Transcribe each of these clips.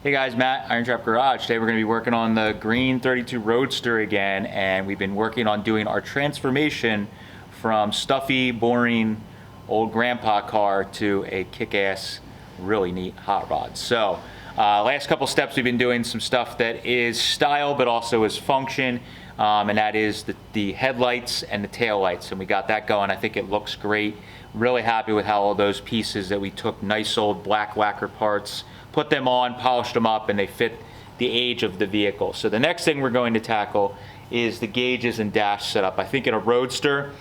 Hey guys, Matt, IronTrap Garage. Today we're going to be working on the green 32 Roadster again, and we've been working on doing our transformation from stuffy, boring, old grandpa car to a kick-ass, really neat hot rod. So, last couple steps we've been doing some stuff that is style but also is function, and that is the headlights and the tail lights, and we got that going. I think it looks great. Really happy with how all those pieces that we took, nice old black lacquer parts, put them on, polished them up, and they fit the age of the vehicle. So the next thing we're going to tackle is the gauges and dash setup. I think in a Roadster,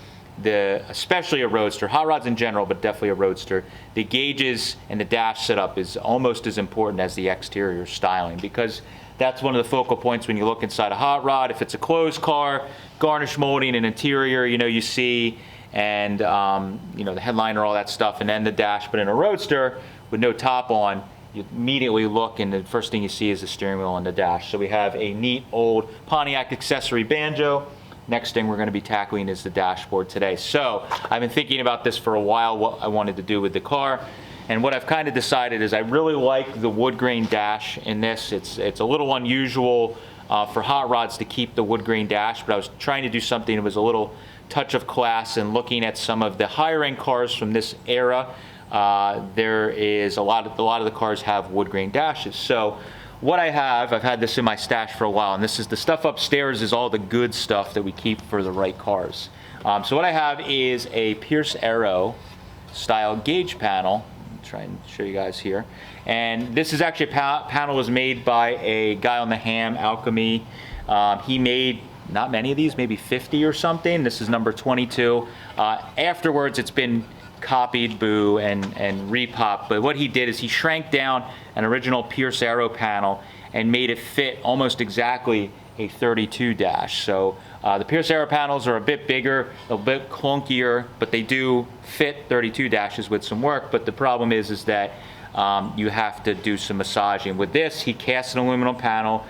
especially a Roadster, hot rods in general, but definitely a Roadster, the gauges and the dash setup is almost as important as the exterior styling, because that's one of the focal points when you look inside a hot rod. If it's a closed car, garnish molding and interior, you see, and the headliner, all that stuff, and then the dash. But in a Roadster with no top on, you immediately look and the first thing you see is the steering wheel and the dash. So we have a neat old Pontiac accessory banjo. Next thing we're going to be tackling is the dashboard today. So I've been thinking about this for a while, what I wanted to do with the car. And what I've kind of decided is I really like the wood grain dash in this. It's a little unusual for hot rods to keep the wood grain dash, but I was trying to do something that was a little touch of class, and looking at some of the higher end cars from this era. There is a lot of the cars have wood grain dashes. So what I have, I've had this in my stash for a while, and this is the stuff upstairs is all the good stuff that we keep for the right cars. So what I have is a Pierce Arrow style gauge panel. I'll try and show you guys here. And this is actually a panel was made by a guy on the Ham Alchemy. He made not many of these, maybe 50 or something. This is number 22. Afterwards, it's been copied, boo, and repop. But what he did is he shrank down an original Pierce Arrow panel and made it fit almost exactly a 32 dash. So the Pierce Arrow panels are a bit bigger, a bit clunkier, but they do fit 32 dashes with some work. But the problem is that you have to do some massaging. With this, he cast an aluminum panel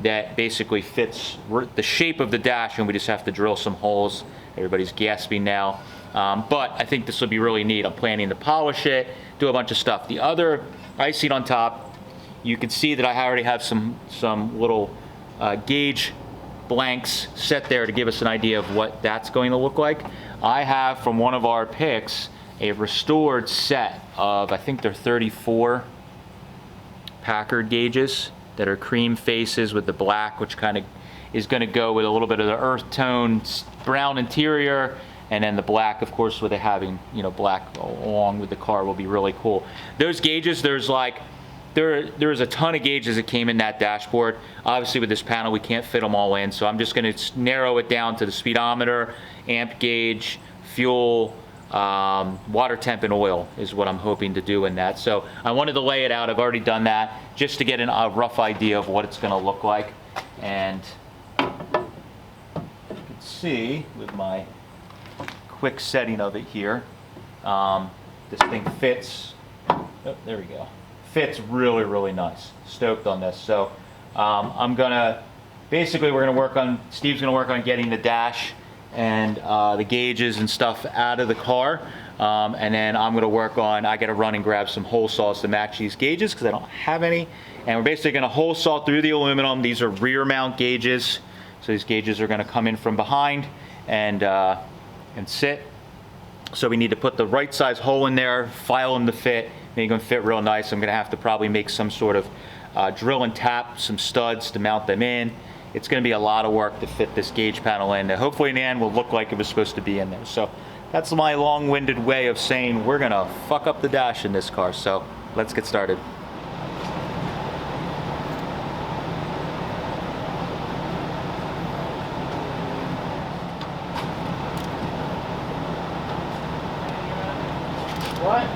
that basically fits the shape of the dash, and we just have to drill some holes. Everybody's gasping now. But I think this will be really neat. I'm planning to polish it, do a bunch of stuff. The other icing on top, you can see that I already have some little gauge blanks set there to give us an idea of what that's going to look like. I have from one of our picks a restored set of, I think they're 34 Packard gauges that are cream faces with the black, which kind of is going to go with a little bit of the earth tone brown interior, and then the black, of course, with it having black along with the car will be really cool. Those gauges, there's a ton of gauges that came in that dashboard. Obviously with this panel we can't fit them all in, so I'm just going to narrow it down to the speedometer, amp gauge, fuel, water temp, and oil is what I'm hoping to do in that. So I wanted to lay it out. I've already done that just to get a rough idea of what it's going to look like. And you can see with my quick setting of it here, this thing fits. Oh, there we go. Fits really nice. Stoked on this. So Steve's gonna work on getting the dash and the gauges and stuff out of the car, and then I'm gonna work on, I gotta run and grab some hole saws to match these gauges because I don't have any, and we're basically gonna hole saw through the aluminum. These are rear mount gauges, so these gauges are gonna come in from behind and sit. So we need to put the right size hole in there, file them to fit, make them fit real nice. I'm gonna have to probably make some sort of drill and tap some studs to mount them in. It's going to be a lot of work to fit this gauge panel in. Hopefully in the end will look like it was supposed to be in there. So that's my long-winded way of saying we're going to fuck up the dash in this car. So let's get started. What?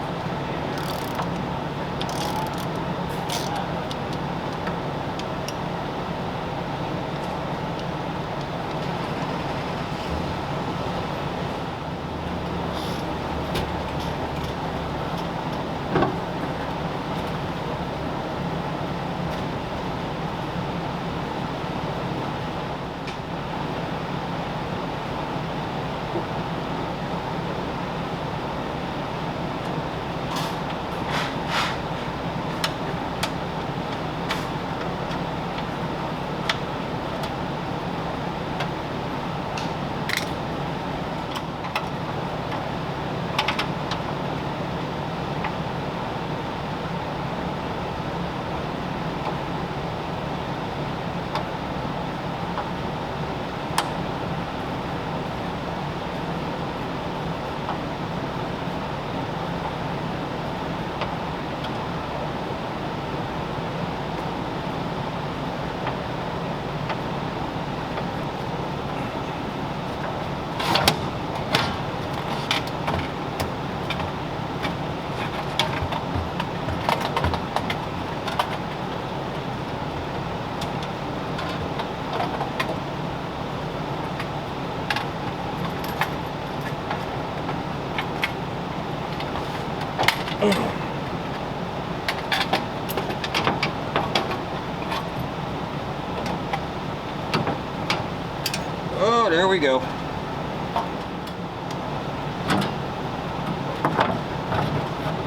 Oh, there we go.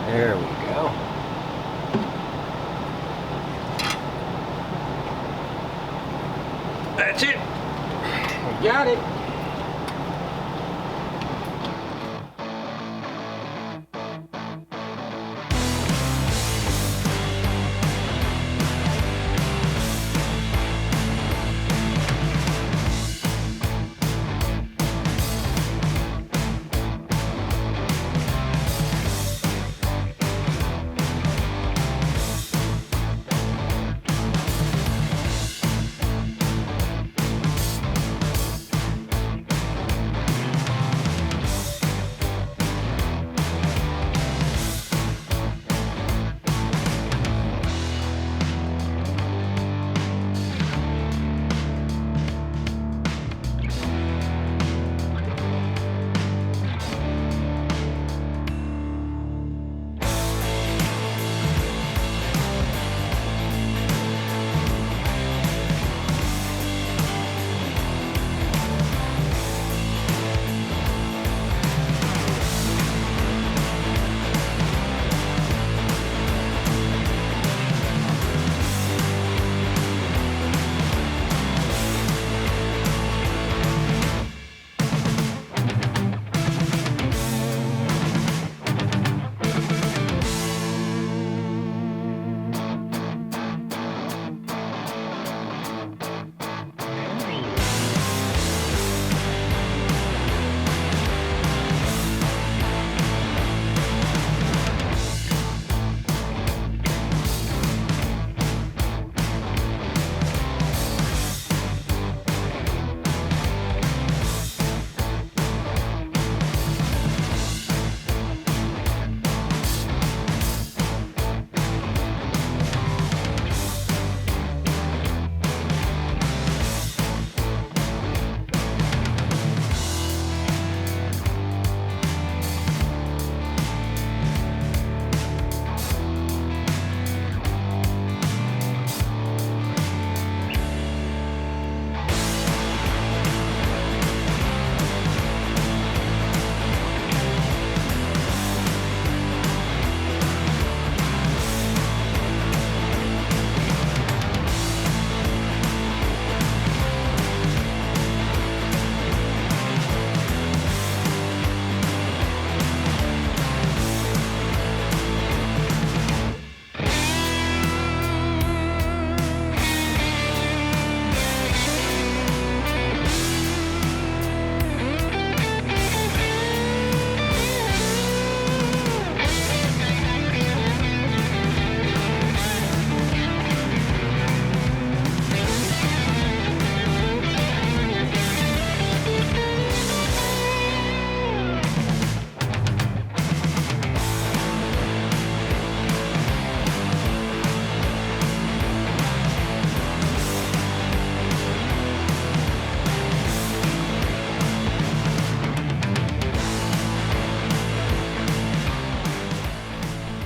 There we go. That's it. We got it.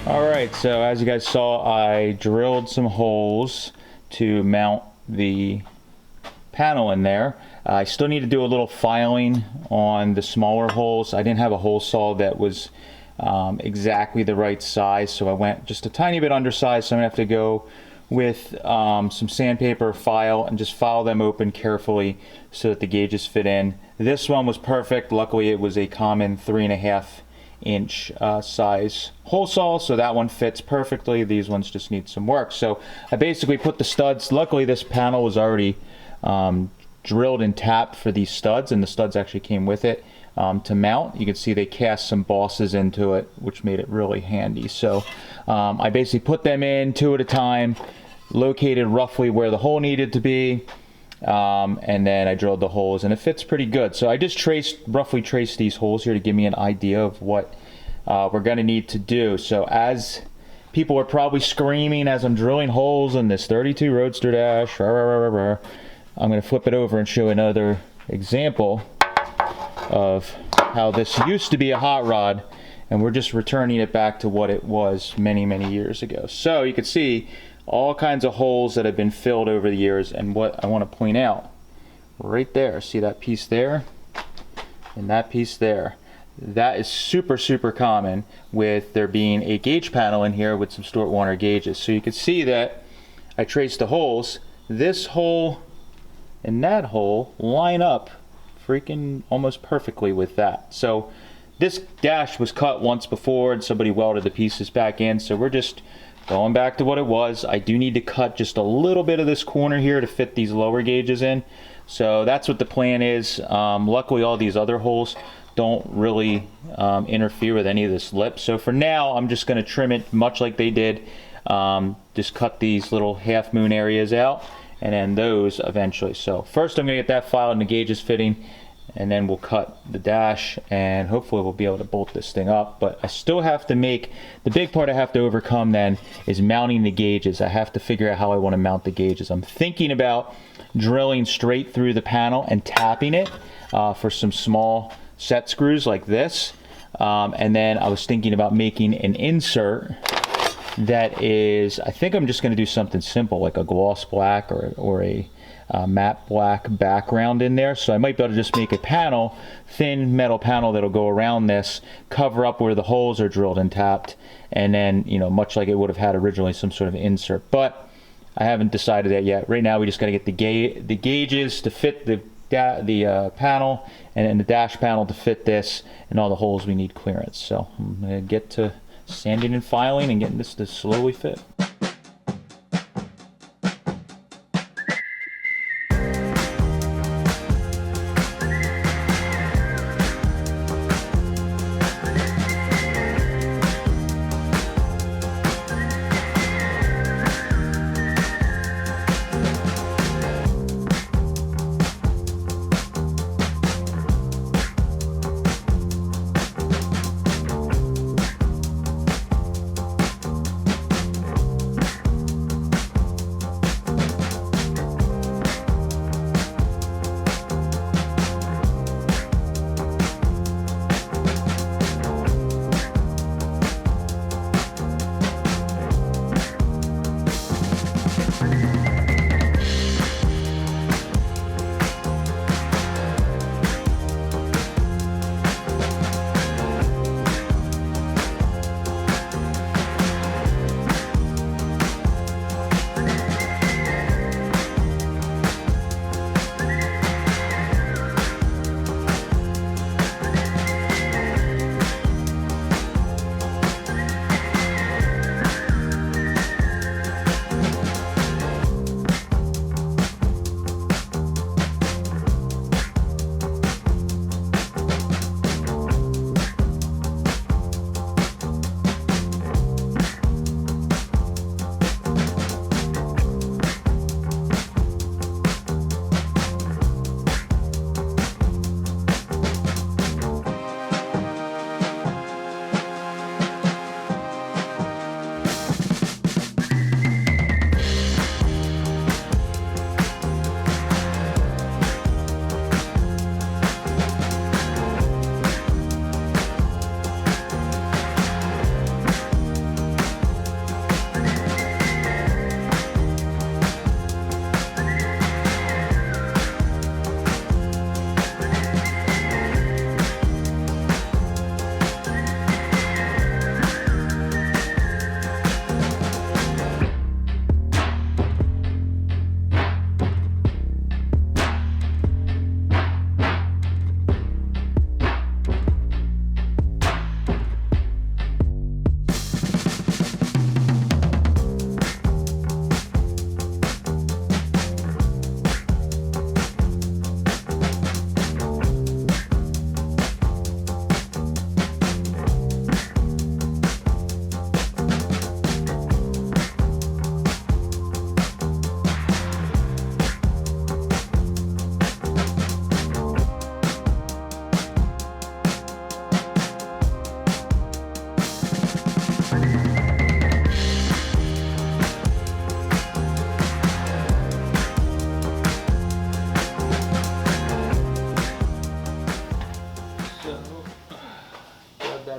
Alright, so as you guys saw, I drilled some holes to mount the panel in there. I still need to do a little filing on the smaller holes. I didn't have a hole saw that was exactly the right size, so I went just a tiny bit undersized, so I'm going to have to go with some sandpaper file and just file them open carefully so that the gauges fit in. This one was perfect. Luckily it was a common 3.5 inch size hole saw, so that one fits perfectly. These ones just need some work. So I basically put the studs, luckily this panel was already drilled and tapped for these studs, and the studs actually came with it to mount. You can see they cast some bosses into it, which made it really handy. So I basically put them in 2 at a time, located roughly where the hole needed to be, and then I drilled the holes, and it fits pretty good. So I just roughly traced these holes here to give me an idea of what we're going to need to do. So as people are probably screaming as I'm drilling holes in this 32 Roadster Dash, I'm going to flip it over and show another example of how this used to be a hot rod, and we're just returning it back to what it was many, many years ago. So you can see all kinds of holes that have been filled over the years, and what I want to point out, right there. See that piece there? And that piece there. That is super, super common with there being a gauge panel in here with some Stuart Warner gauges. So you can see that I traced the holes. This hole and that hole line up freaking almost perfectly with that. So this dash was cut once before and somebody welded the pieces back in, so we're just going back to what it was. I do need to cut just a little bit of this corner here to fit these lower gauges in. So that's what the plan is. Luckily all these other holes don't really interfere with any of this lip. So for now I'm just going to trim it much like they did. Just cut these little half moon areas out and then those eventually. So first I'm going to get that file and the gauges fitting, and then we'll cut the dash and hopefully we'll be able to bolt this thing up. But I still have to make, the big part I have to overcome then is mounting the gauges. I have to figure out how I want to mount the gauges. I'm thinking about drilling straight through the panel and tapping it for some small set screws like this. And then I was thinking about making an insert that is, I think I'm just going to do something simple like a gloss black or a matte black background in there. So I might be able to just make a panel, thin metal panel that'll go around this, cover up where the holes are drilled and tapped, and then, you know, much like it would have had originally, some sort of insert. But I haven't decided that yet. Right now we just got to get the gauges to fit the panel, and then the dash panel to fit this, and all the holes we need clearance. So I'm going to get to sanding and filing and getting this to slowly fit.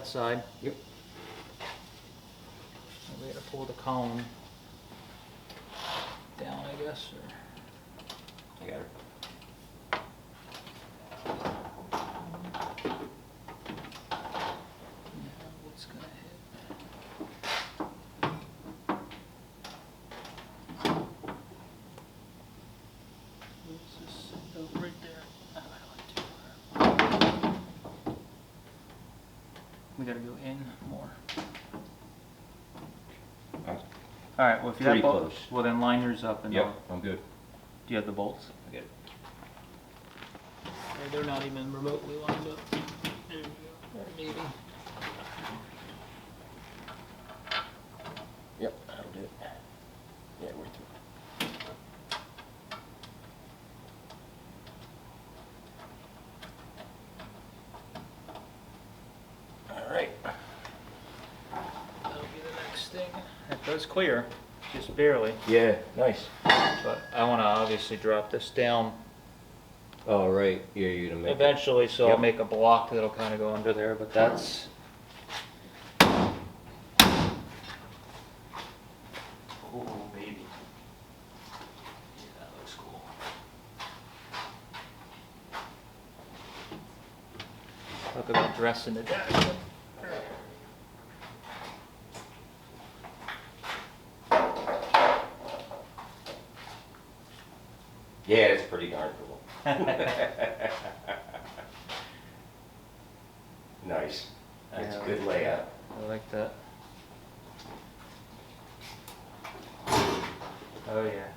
Side. Yep. We gotta pull the column down, I guess. Or... I got it. gotta go in more. I'm All right, well, if you pretty have close. well, then line yours up and Yep, I'm good. do you have the bolts? Good. They're not even remotely lined up. There you go. Or maybe. Yep, that'll do it. Yeah, we're through. All right. That'll be the next thing. It does clear, just barely, Yeah, nice. but I wanna obviously drop this down All right, yeah, you're gonna make it. eventually, so I'll Yep. make a block that'll kinda go under there, but that's. Ooh, baby. Yeah, that looks cool. Talk about dressing the dash. Yeah, it's pretty darn cool. Nice. It's a good layout. I like that. Oh yeah.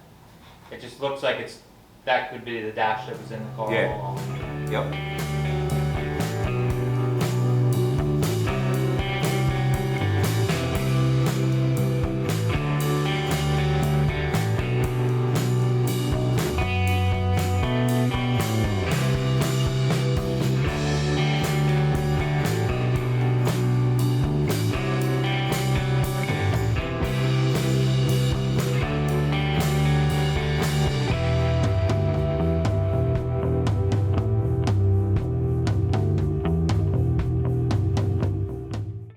It just looks like that could be the dash that was in the car all Yeah. along. Yep.